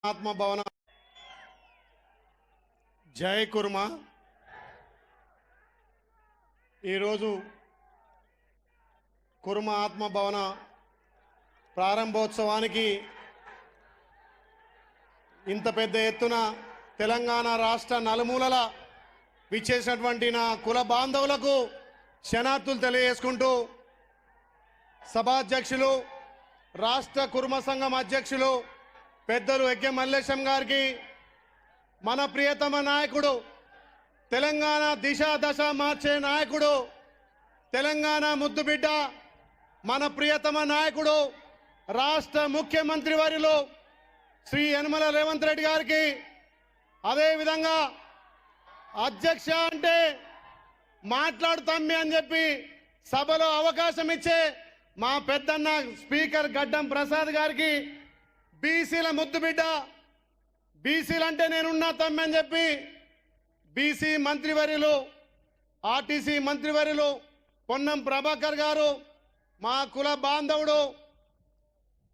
ఆత్మ భవన జై కుర్మ ఈరోజు కుర్మ ఆత్మ భవన ప్రారంభోత్సవానికి ఇంత పెద్ద ఎత్తున తెలంగాణ రాష్ట్ర నలుమూలల విచ్చేసినటువంటి నా కుల బాంధవులకు క్షణార్థులు తెలియజేసుకుంటూ సభాధ్యక్షులు రాష్ట్ర కుర్మ సంఘం అధ్యక్షులు పెద్దలు ఎగ్గే మల్లేశం గారికి మన ప్రియతమ నాయకుడు తెలంగాణ దిశ దశ మార్చే నాయకుడు తెలంగాణ ముద్దుబిడ్డ మన ప్రియతమ నాయకుడు రాష్ట్ర ముఖ్యమంత్రి వర్యులు శ్రీ యనమల రేవంత్ రెడ్డి గారికి అదేవిధంగా అధ్యక్ష అంటే మాట్లాడుతాం అని చెప్పి సభలో అవకాశం ఇచ్చే మా పెద్దన్న స్పీకర్ గడ్డం ప్రసాద్ గారికి బీసీల ముద్దుబిడ్డ బీసీలంటే నేనున్నా తమ్మి అని చెప్పి బీసీ మంత్రివర్యులు ఆర్టీసీ మంత్రివర్యులు పొన్నం ప్రభాకర్ గారు మా కుల బాంధవుడు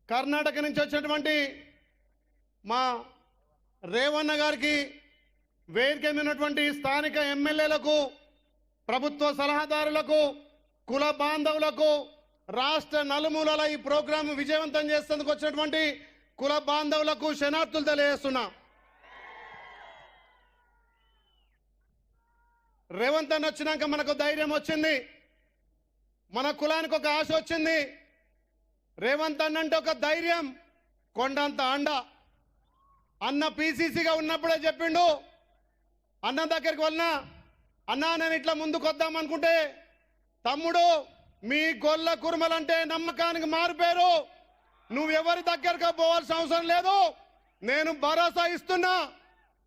కర్ణాటక నుంచి వచ్చినటువంటి మా రేవన్న గారికి వేదిక మీద ఉన్నటువంటి స్థానిక ఎమ్మెల్యేలకు ప్రభుత్వ సలహాదారులకు కుల బాంధవులకు రాష్ట్ర నలుమూలల ఈ ప్రోగ్రాం విజయవంతం చేసేందుకు వచ్చినటువంటి కుల బాంధవులకు క్షణార్థులు తెలియజేస్తున్నా. రేవంత్ అన్న వచ్చినాక మనకు ధైర్యం వచ్చింది, మన కులానికి ఒక ఆశ వచ్చింది. రేవంత్ అన్న అంటే ఒక ధైర్యం, కొండంత అండ. అన్న పీసీసీగా ఉన్నప్పుడే చెప్పిండు, అన్న దగ్గరికి వెళ్ళినా అన్నా నేను ఇట్లా ముందుకు వద్దాం అనుకుంటే తమ్ముడు మీ గొల్ల కుర్మలంటే నమ్మకానికి మారిపోయారు, నువ్వెవరి దగ్గరకు పోవాల్సిన అవసరం లేదు, నేను భరోసా ఇస్తున్నా,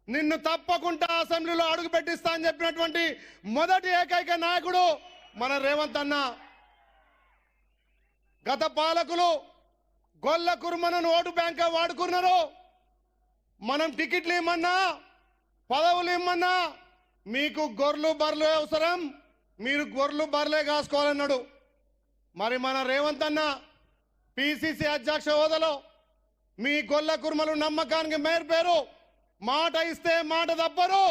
నిన్ను తప్పకుండా అసెంబ్లీలో అడుగు పెట్టిస్తా అని చెప్పినటువంటి మొదటి ఏకైక నాయకుడు మన రేవంత్ అన్న. గత పాలకులు గొల్ల కుర్మను ఓటు బ్యాంక్ వాడుకున్నారు. మనం టికెట్లు ఇమ్మన్నా పదవులు ఇమ్మన్నా మీకు గొర్రెలు బర్రెలు అవసరం, మీరు గొర్రెలు బర్రెలే కాసుకోవాలన్నాడు. మరి మన రేవంత్ అన్న పిసిసి అధ్యక్ష హోదాలో మీ గొల్ల కుర్మలు నమ్మకానికి మేర్పేరు, మాట ఇస్తే మాట తప్పరు,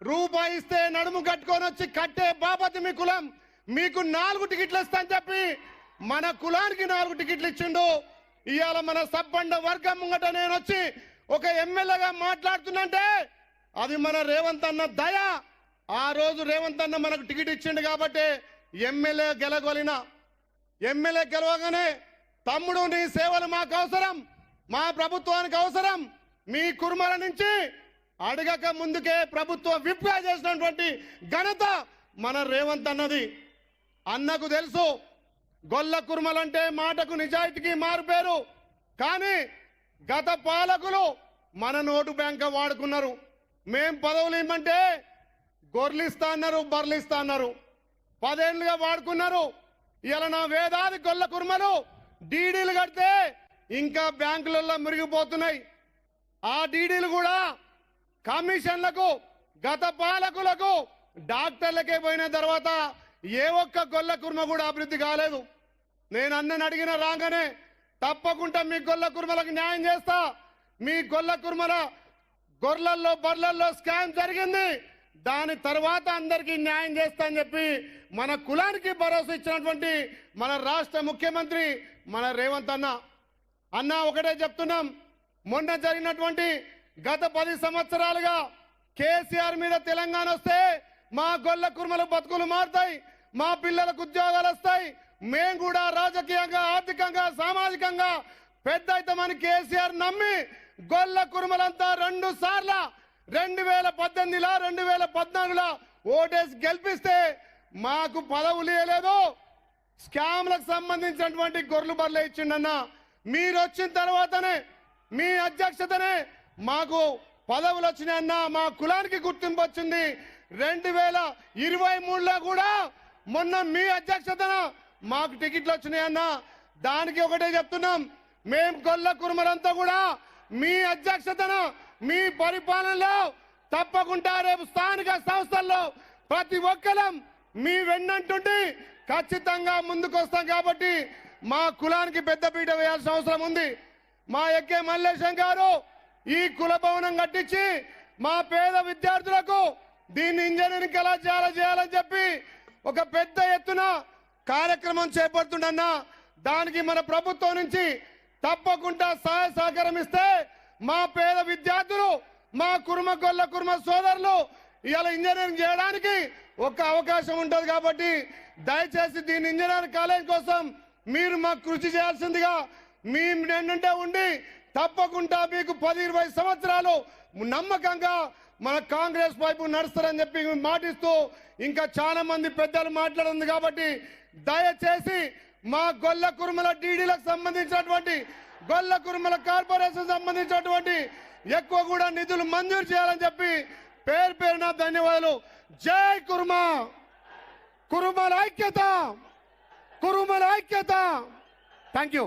రూపాయి ఇస్తే నడుము కట్టుకొని వచ్చి కట్టే బాపతి మీ కులం, మీకు 4 టికెట్లు ఇస్తానని చెప్పి మన కులానికి 4 టికెట్లు ఇచ్చిండు. ఇవాళ మన సబ్బండ వర్గం ముంగట నేను వచ్చి ఒక ఎమ్మెల్యేగా మాట్లాడుతున్నంటే అది మన రేవంత్ అన్న దయ. ఆ రోజు రేవంత్ అన్న మనకు టికెట్ ఇచ్చిండు కాబట్టి ఎమ్మెల్యే గెలగొలిన. ఎమ్మెల్యే గెలవగానే తమ్ముడు నీ సేవలు మాకు అవసరం, మా ప్రభుత్వానికి అవసరం, మీ కుర్మల నుంచి అడగక ముందుకే ప్రభుత్వ విప్గా చేసినటువంటి ఘనత మన రేవంత్ అన్నది. అన్నకు తెలుసు గొల్ల కుర్మలంటే మాటకు నిజాయితీకి మారుపేరు, కానీ గత పాలకులు మన నోటు బ్యాంక్ వాడుకున్నారు. మేం పదవులు ఇమ్మంటే గొర్రెలిస్తా అన్నారు, బర్రెలిస్తా అన్నారు, 10 ఏళ్ళుగా వాడుకున్నారు. ఇలా నా వేదాది గొల్ల కుర్మలు డీడీలు కడితే ఇంకా బ్యాంకులలో మురిగిపోతున్నాయి. ఆ డీడీలు కూడా కమిషన్లకు గత పాలకులకు డాక్టర్లకే పోయిన తర్వాత ఏ ఒక్క గొల్ల కుర్మ కూడా అభివృద్ధి కాలేదు. నేను అన్నని అడిగిన రాగానే తప్పకుండా మీ గొల్ల కుర్మలకు న్యాయం చేస్తా, మీ గొల్ల కుర్మల గొర్రెల్లో బర్రెల్లో స్కామ్ జరిగింది, దాని తర్వాత అందరికీ న్యాయం చేస్తా అని చెప్పి మన కులానికి భరోసా ఇచ్చినటువంటి మన రాష్ట్ర ముఖ్యమంత్రి మన రేవంత్ అన్న. అన్న ఒకటే చెప్తున్నాం, మొన్న జరిగినటువంటి గత 10 సంవత్సరాలుగా కేసీఆర్ మీద తెలంగాణ వస్తే మా గొల్ల కుర్మల బతుకులు మారుతాయి, మా పిల్లలకు ఉద్యోగాలు వస్తాయి, మేము కూడా రాజకీయంగా ఆర్థికంగా సామాజికంగా పెద్ద అవుతామని కేసీఆర్ నమ్మి గొల్ల కుర్మలంతా 2 సార్లు 2018లో 2014లో ఓటేసి గెలిపిస్తే మాకు పదవులు ఇవ్వలేదు, స్కామ్లకు సంబంధించినటువంటి గొర్రెలు బర్రెలు ఇచ్చిండన్న. మీరు వచ్చిన తర్వాతనే మీ అధ్యక్షతనే మాకు పదవులు వచ్చినాయన్న, మా కులానికి గుర్తింపు వచ్చింది. 2023లో కూడా మొన్న మీ అధ్యక్షతన మాకు టికెట్లు వచ్చినాయన్న. దానికి ఒకటే చెప్తున్నాం, మేం గొల్ల కుర్మలంతా కూడా మీ అధ్యక్షతన మీ పరిపాలనలో తప్పకుండా రేపు స్థానిక సంస్థల్లో ప్రతి ఒక్కరం మీ వెన్నంటుండి ఖచ్చితంగా ముందుకు వస్తాం. కాబట్టి మా కులానికి పెద్దపీట వేయాల్సిన అవసరం ఉంది. మా ఎక్కే మల్లేశం గారు ఈ కుల భవనం కట్టించి మా పేద విద్యార్థులకు దీన్ని ఇంజనీరింగ్ కళాశాల చేయాలని చెప్పి ఒక పెద్ద ఎత్తున కార్యక్రమం చేపడుతుండన్నా దానికి మన ప్రభుత్వం నుంచి తప్పకుండా సహాయ సహకారం ఇస్తే మా పేద విద్యార్థులు మా గొల్ల కుర్మ సోదరులు ఇవాళ ఇంజనీరింగ్ చేయడానికి ఒక అవకాశం ఉంటుంది. కాబట్టి దయచేసి దీని ఇంజనీరింగ్ కాలేజ్ కోసం మీరు మాకు కృషి చేయాల్సిందిగా మీ నిండుంటే ఉండి తప్పకుండా మీకు 10-20 సంవత్సరాలు నమ్మకంగా మన కాంగ్రెస్ వైపు నడుస్తారని చెప్పి మాటిస్తూ ఇంకా చాలా మంది పెద్దలు మాట్లాడుతుంది. కాబట్టి దయచేసి మా గొల్ల కుర్మల డీడీలకు సంబంధించినటువంటి గొల్ల కుర్మల కార్పొరేషన్ సంబంధించినటువంటి ఎక్కువ కూడా నిధులు మంజూరు చేయాలని చెప్పి పేరు పేరున ధన్యవాదాలు. జై కుర్మ, కుర్మల ఐక్యత, కుర్మల ఐక్యత. Thank you.